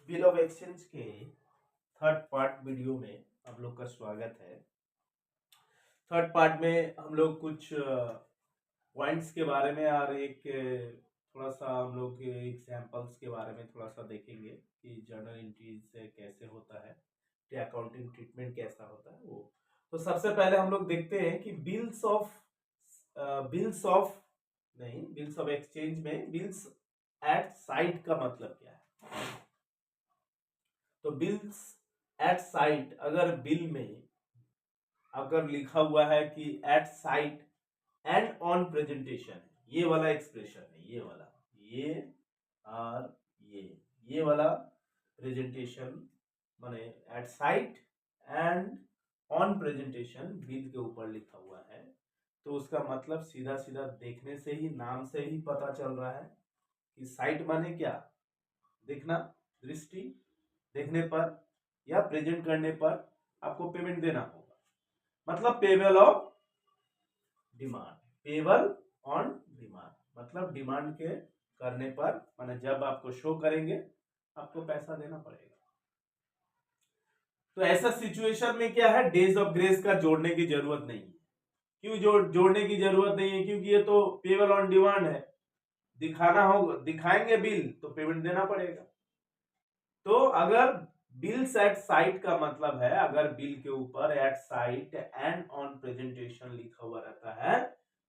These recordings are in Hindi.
बिल ऑफ एक्सचेंज के थर्ड पार्ट वीडियो में आप लोग का स्वागत है। थर्ड पार्ट में हम लोग कुछ पॉइंट्स के बारे में और एक थोड़ा सा हम लोग एग्जाम्पल्स के बारे में थोड़ा सा देखेंगे कि जर्नल एंट्रीज से कैसे होता है, कि अकाउंटिंग ट्रीटमेंट कैसा होता है वो। तो सबसे पहले हम लोग देखते हैं कि बिल्स ऑफ एक्सचेंज में बिल्स एट साइट का मतलब क्या है। तो बिल्स एट साइट, अगर बिल में अगर लिखा हुआ है कि at sight and on presentation, ये वाला एक्सप्रेशन है, ये वाला, ये और ये वाला प्रेजेंटेशन माने at sight and on presentation bill के ऊपर लिखा हुआ है, तो उसका मतलब सीधा सीधा देखने से ही, नाम से ही पता चल रहा है कि साइट माने क्या, देखना, दृष्टि, देखने पर या प्रेजेंट करने पर आपको पेमेंट देना होगा, मतलब payable of demand, payable on demand मतलब डिमांड के करने पर, माने जब आपको शो करेंगे आपको पैसा देना पड़ेगा। तो ऐसा सिचुएशन में क्या है, डेज ऑफ ग्रेस का जोड़ने की जरूरत नहीं है। क्यों जोड़ने की जरूरत नहीं है? क्योंकि ये तो पेबल ऑन डिमांड है, दिखाना होगा, दिखाएंगे बिल तो पेमेंट देना पड़ेगा। तो अगर बिल्स एट साइट का मतलब है, अगर बिल के ऊपर at sight and on presentation लिखा हुआ रहता है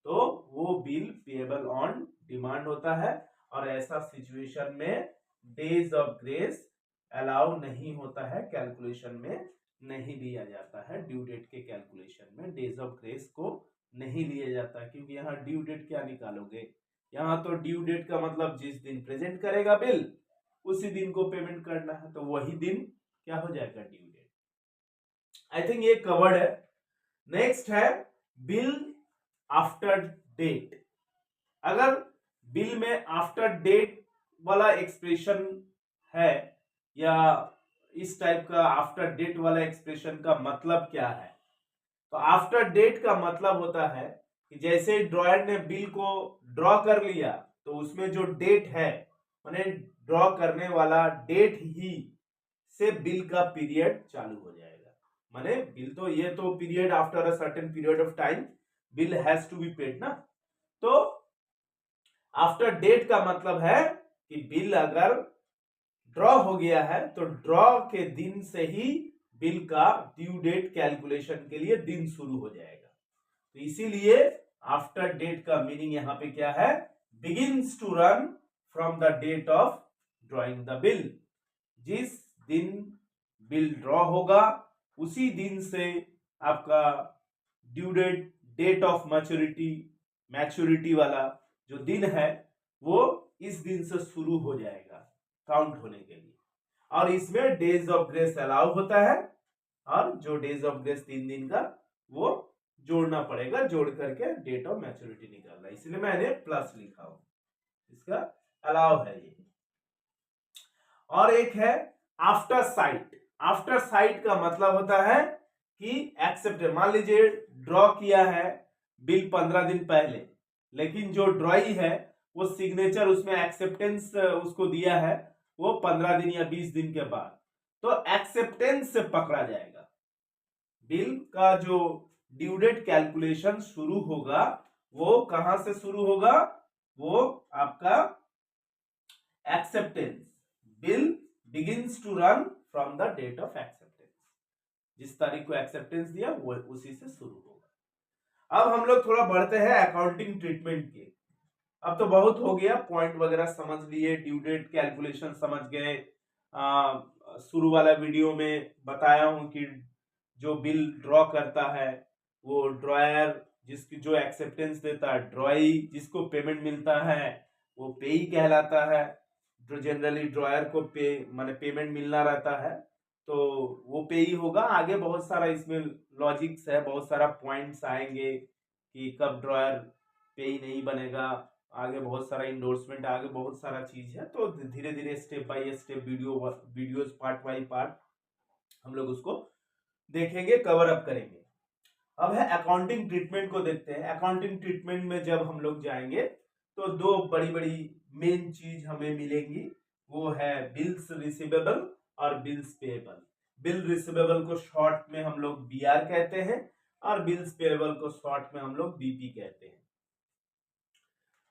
तो वो बिल पेएबल ऑन डिमांड होता है। और ऐसा सिचुएशन में डेज ऑफ ग्रेस अलाउ नहीं होता है, कैलकुलेशन में नहीं लिया जाता है। ड्यू डेट के कैलकुलेशन में डेज ऑफ ग्रेस को नहीं लिया जाता, क्योंकि यहाँ ड्यू डेट क्या निकालोगे, यहाँ तो ड्यू डेट का मतलब जिस दिन प्रेजेंट करेगा बिल उसी दिन को पेमेंट करना है, तो वही दिन क्या हो जाएगा, ड्यू डेट। आई थिंक ये कवर्ड है। नेक्स्ट है बिल आफ्टर डेट। अगर बिल में आफ्टर डेट वाला एक्सप्रेशन है या इस टाइप का आफ्टर डेट वाला एक्सप्रेशन का मतलब क्या है, तो आफ्टर डेट का मतलब होता है कि जैसे ड्रॉयर ने बिल को ड्रॉ कर लिया तो उसमें जो डेट है, माने ड्रॉ करने वाला डेट ही से बिल का पीरियड चालू हो जाएगा। माने बिल तो, ये तो period after a certain period of time bill has to be paid ना। तो आफ्टर डेट का मतलब है कि बिल अगर ड्रॉ हो गया है तो ड्रॉ के दिन से ही बिल का ड्यू डेट कैलकुलेशन के लिए दिन शुरू हो जाएगा। तो इसीलिए आफ्टर डेट का मीनिंग यहां पे क्या है, begins to run from the date of drawing the bill. जिस दिन बिल ड्रॉ होगा उसी दिन से आपका due date, date of maturity वाला जो दिन है वो इस दिन से शुरू हो जाएगा काउंट होने के लिए। और इसमें डेज ऑफ ग्रेस अलाउ होता है, और जो डेज ऑफ ग्रेस 3 दिन का वो जोड़ना पड़ेगा, जोड़ करके डेट ऑफ मैच्योरिटी निकालना, इसलिए मैंने प्लस लिखा हूं, इसका अलाउ है ये। और एक है आफ्टर साइट। आफ्टर साइट का मतलब होता है कि एक्सेप्ट, मान लीजिए ड्रॉ किया है बिल 15 दिन पहले, लेकिन जो ड्रॉई है वो सिग्नेचर उसमें एक्सेप्टेंस उसको दिया है वो 15 दिन या 20 दिन के बाद, तो एक्सेप्टेंस से पकड़ा जाएगा। बिल का जो ड्यू डेट कैलकुलेशन शुरू होगा वो कहां से शुरू होगा, वो आपका acceptance, bill begins to run from the date of acceptance, जिस तारीख को एक्सेप्टेंस दिया वो उसी से शुरू होगा। अब हम लोग थोड़ा बढ़ते हैं अकाउंटिंग ट्रीटमेंट के। अब तो बहुत हो गया, पॉइंट वगैरह समझ लिए, ड्यू डेट कैलकुलेशन समझ गए। शुरू वाला वीडियो में बताया हूं कि जो बिल ड्रॉ करता है वो ड्रॉयर, जिसकी जो एक्सेप्टेंस देता है ड्रॉई, जिसको पेमेंट मिलता है वो पेई कहलाता है। जो जनरली ड्रॉयर को माने पेमेंट मिलना रहता है तो वो पेई होगा। आगे बहुत सारा इसमें लॉजिक्स है, बहुत सारा पॉइंट्स आएंगे कि कब ड्रॉयर पेई नहीं बनेगा, आगे बहुत सारा इंडोर्समेंट, आगे बहुत सारा चीज है। तो धीरे धीरे step by step videos part by part हम लोग उसको देखेंगे, कवर अप करेंगे। अब है अकाउंटिंग ट्रीटमेंट को देखते हैं। अकाउंटिंग ट्रीटमेंट में जब हम लोग जाएंगे तो दो बड़ी बड़ी मेन चीज हमें मिलेंगी। वो है बिल्स रिसीवेबल और बिल्स पेएबल। बिल रिसीवेबल को शॉर्ट में हम लोग बीआर कहते हैं और बिल्स पेएबल को शॉर्ट में हम लोग बीपी कहते हैं।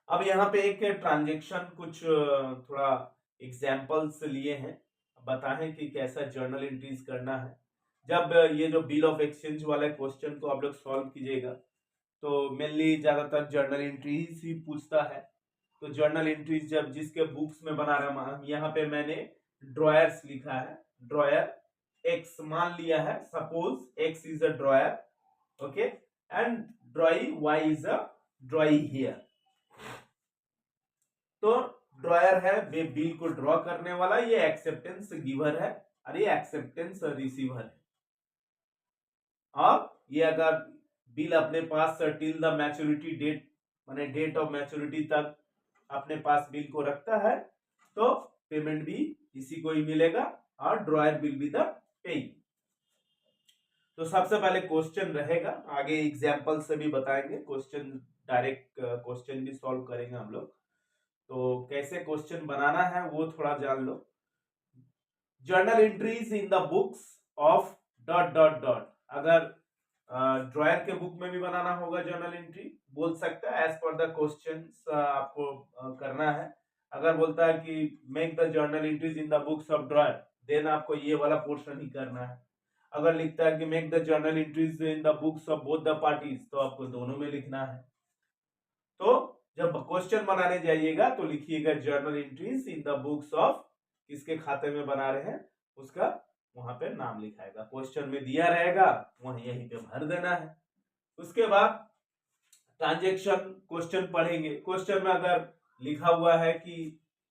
अब यहाँ पे एक ट्रांजेक्शन कुछ थोड़ा एग्जाम्पल्स लिए हैं, बताएं कि कैसा जर्नल एंट्रीज करना है। जब ये जो बिल ऑफ एक्सचेंज वाले क्वेश्चन को आप लोग सॉल्व कीजिएगा तो मेनली ज्यादातर जर्नल एंट्रीज ही पूछता है। तो जर्नल एंट्रीज जब जिसके बुक्स में बना रहा हूं, यहाँ पे मैंने ड्रॉयर्स लिखा है, ड्रॉयर एक्स मान लिया है, suppose X is a drawer, okay, and drawee Y is a drawee here. तो ड्रॉयर है वे बिल को ड्रॉ करने वाला, ये एक्सेप्टेंस गिवर है और ये एक्सेप्टेंस रिसीवर है। और ये अगर बिल अपने पास टिल द मैच्योरिटी डेट माने डेट ऑफ मैच्योरिटी तक अपने पास बिल को रखता है तो पेमेंट भी इसी को ही मिलेगा और ड्रॉयर बिल बी द पेई। तो सबसे पहले क्वेश्चन रहेगा, आगे एग्जांपल से भी बताएंगे, क्वेश्चन डायरेक्ट क्वेश्चन भी सॉल्व करेंगे हम लोग। तो कैसे क्वेश्चन बनाना है वो थोड़ा जान लो। Journal entries in the books of dot dot dot, अगर ड्रॉयर के बुक में भी बनाना होगा जर्नल एंट्री, बोल सकता है एज पर द क्वेश्चन आपको करना है। अगर बोलता है कि make the journal entries in the books of drawer, then आपको ये वाला पोर्शन ही करना है। अगर लिखता है कि make the journal entries in the books of both the parties, तो आपको दोनों में लिखना है। तो जब क्वेश्चन बनाने जाइएगा तो लिखिएगा journal entries in the books of, किसके खाते में बना रहे हैं उसका वहां पे नाम लिखाएगा, क्वेश्चन में दिया रहेगा वहीं यहीं पे भर देना है। उसके बाद ट्रांजेक्शन क्वेश्चन पढ़ेंगे। क्वेश्चन में अगर लिखा हुआ है कि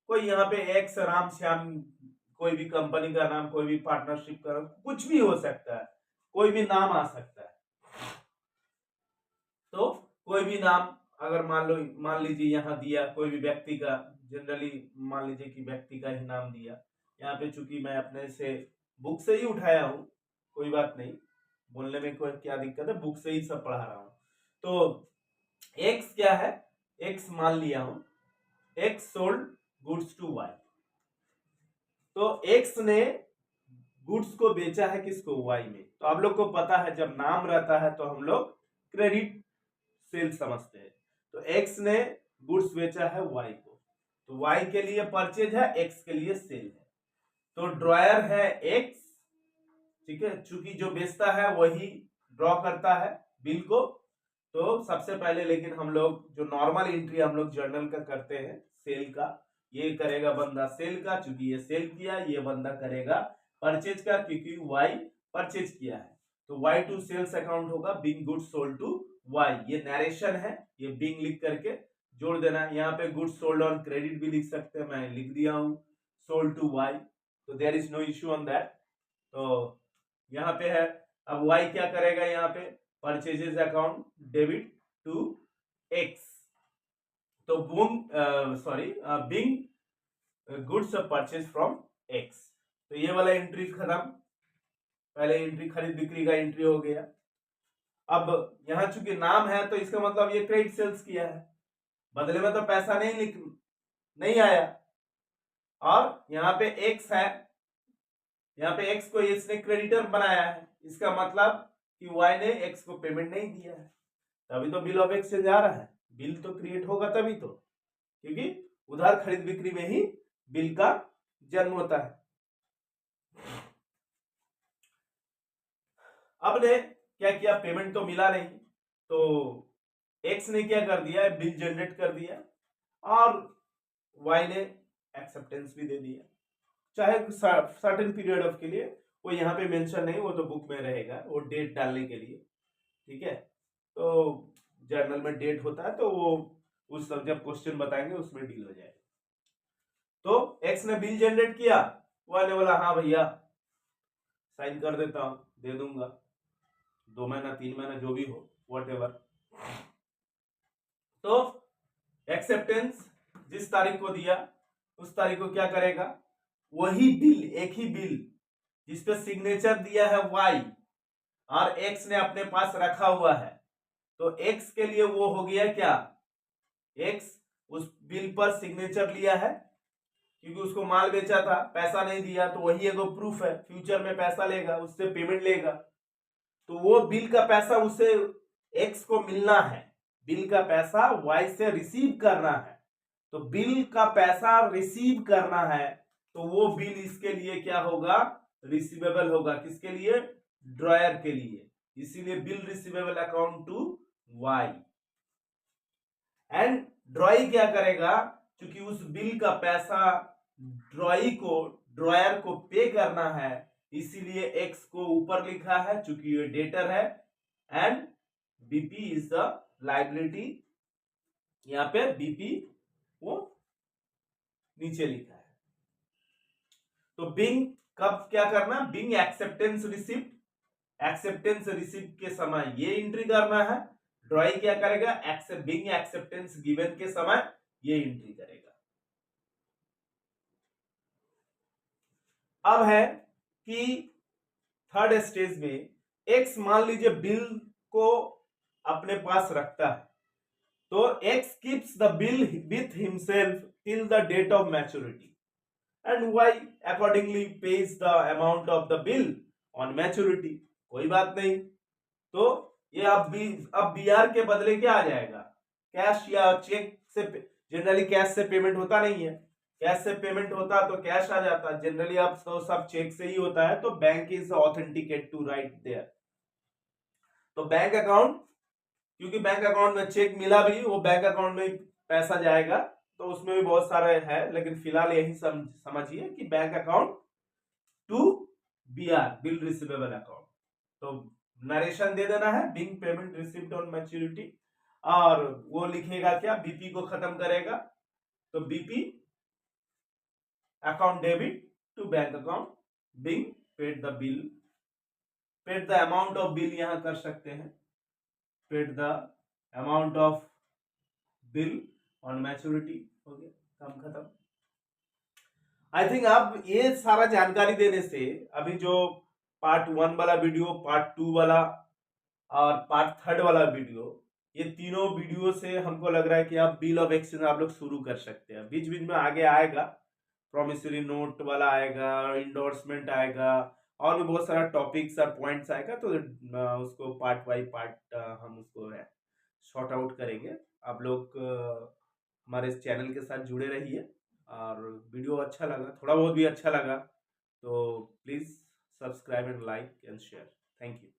कोई यहाँ पे एक्स राम श्याम, कोई भी कंपनी का नाम, कोई भी पार्टनरशिप का नाम, कुछ भी हो सकता है, कोई भी नाम आ सकता है। तो कोई भी नाम अगर मान लीजिए यहाँ दिया कोई भी व्यक्ति का, जनरली मान लीजिए कि व्यक्ति का ही नाम दिया। यहाँ पे चूंकि मैं अपने से बुक से ही उठाया हूँ, कोई बात नहीं, बोलने में कोई क्या दिक्कत है, बुक से ही सब पढ़ा रहा हूँ। तो एक्स क्या है, एक्स मान लिया हूं, X sold goods to Y. तो एक्स ने गुड्स को बेचा है किसको, वाई में। तो आप लोग को पता है जब नाम रहता है तो हम लोग क्रेडिट सेल समझते हैं। तो एक्स ने गुड्स बेचा है वाई को, तो वाई के लिए परचेज है, एक्स के लिए सेल है। तो ड्रॉयर है एक्स, ठीक है, चूंकि जो बेचता है वही ड्रॉ करता है बिल को। तो सबसे पहले लेकिन हम लोग जो नॉर्मल एंट्री हम लोग जर्नल का करते हैं सेल का, ये करेगा बंदा सेल का, चूंकि ये सेल किया, ये बंदा करेगा परचेज का क्योंकि वाई परचेज किया है। तो वाई टू सेल्स अकाउंट होगा being goods sold to Y, ये नरेशन है, ये बिंग लिख करके जोड़ देना है। यहाँ पे गुड्स सोल्ड ऑन क्रेडिट भी लिख सकते हैं, मैं लिख दिया हूं सोल्ड टू वाई, तो there is no issue on that. तो यहाँ पे है, अब वाई क्या करेगा, यहाँ पे purchases account debit to x, तो Bing goods purchase from x. तो ये वाला एंट्री खत्म, पहले एंट्री खरीद बिक्री का एंट्री हो गया। अब यहाँ चूंकि नाम है तो इसका मतलब ये क्रेडिट सेल्स किया है, बदले में तो पैसा नहीं आया। और यहाँ पे एक्स है, यहाँ पे एक्स को इसने क्रेडिटर बनाया है, इसका मतलब कि वाई ने एक्स को पेमेंट नहीं दिया है, तभी तो बिल ऑफ एक्सचेंज आ रहा है। बिल तो क्रिएट होगा तभी तो, क्योंकि उधार खरीद बिक्री में ही बिल का जन्म होता है। अब ने क्या किया, पेमेंट तो मिला नहीं, तो एक्स ने क्या कर दिया, बिल जनरेट कर दिया और वाई ने एक्सेप्टेंस भी दे दिया, चाहे सर्टेन पीरियड ऑफ के लिए, वो यहाँ पे मेंशन नहीं, वो तो बुक में रहेगा, वो डेट डालने के लिए, ठीक है। तो जर्नल में डेट होता है तो वो उस सब जब क्वेश्चन बताएंगे उसमें डील हो जाएगा। तो एक्स ने बिल जनरेट किया, वाई ने बोला हाँ भैया साइन कर देता हूं, दे दूंगा, 2 महीना 3 महीना जो भी हो व्हाटएवर। तो एक्सेप्टेंस जिस तारीख को दिया उस तारीख को क्या करेगा, वही बिल, एक ही बिल जिसपे सिग्नेचर दिया है वाई और एक्स ने अपने पास रखा हुआ है, तो एक्स के लिए वो हो गया क्या, एक्स उस बिल पर सिग्नेचर लिया है क्योंकि उसको माल बेचा था, पैसा नहीं दिया, तो वही एगो प्रूफ है, फ्यूचर में पैसा लेगा, उससे पेमेंट लेगा, तो वो बिल का पैसा उसे एक्स को मिलना है, बिल का पैसा वाई से रिसीव करना है। तो बिल का पैसा रिसीव करना है, तो वो बिल इसके लिए क्या होगा, रिसीवेबल होगा। किसके लिए, ड्रॉयर के लिए, इसीलिए bill receivable account to Y. And drawee क्या करेगा, क्योंकि उस बिल का पैसा ड्रॉयर को पे करना है, इसीलिए एक्स को ऊपर लिखा है चूंकि ये डेटर है, and BP is the liability, यहां पे बीपी वो नीचे लिखा है। तो बिंग कब क्या करना, being acceptance receipt, acceptance receipt के समय ये एंट्री करना है, ड्रॉई क्या करेगा, बिंग एक्सेप्टेंस गिवन के समय ये एंट्री करेगा। अब है कि थर्ड स्टेज में एक्स मान लीजिए बिल को अपने पास रखता है, तो X keeps the bill with himself till the date of maturity and Y accordingly pays the amount of the bill on maturity. कोई बात नहीं, तो ये अब बीआर के बदले क्या आ जाएगा, कैश या चेक से। जनरली कैश से पेमेंट होता नहीं है, कैश से पेमेंट होता तो कैश आ जाता, जनरली अब तो सब चेक से ही होता है, तो bank is authenticate to write there. तो बैंक अकाउंट, क्योंकि बैंक अकाउंट में चेक मिला भी, वो बैंक अकाउंट में पैसा जाएगा, तो उसमें भी बहुत सारे है, लेकिन फिलहाल यही समझिए कि bank account to BR, bill receivable account. तो नरेशन दे देना है, being payment received on maturity, और वो लिखेगा क्या, बीपी को खत्म करेगा, तो BP account debit to bank account, being paid the bill, paid the amount of bill यहां कर सकते हैं, paid the amount of bill on maturity, हो गया, काम खत्म। आई थिंक अब ये सारा जानकारी देने से अभी जो पार्ट 1 वाला वीडियो, पार्ट 2 वाला और पार्ट 3 वाला वीडियो, ये तीनों वीडियो से हमको लग रहा है कि आप बिल ऑफ एक्सचेंज आप लोग शुरू कर सकते हैं। बीच बीच में आगे आएगा, प्रोमिसरी नोट वाला आएगा, इंडोर्समेंट आएगा, और भी बहुत सारा टॉपिक्स और पॉइंट्स आएगा, तो उसको पार्ट बाई पार्ट हम उसको शॉर्ट आउट करेंगे। आप लोग हमारे इस चैनल के साथ जुड़े रहिए, और वीडियो अच्छा लगा, थोड़ा बहुत भी अच्छा लगा, तो please subscribe and like and share. Thank you.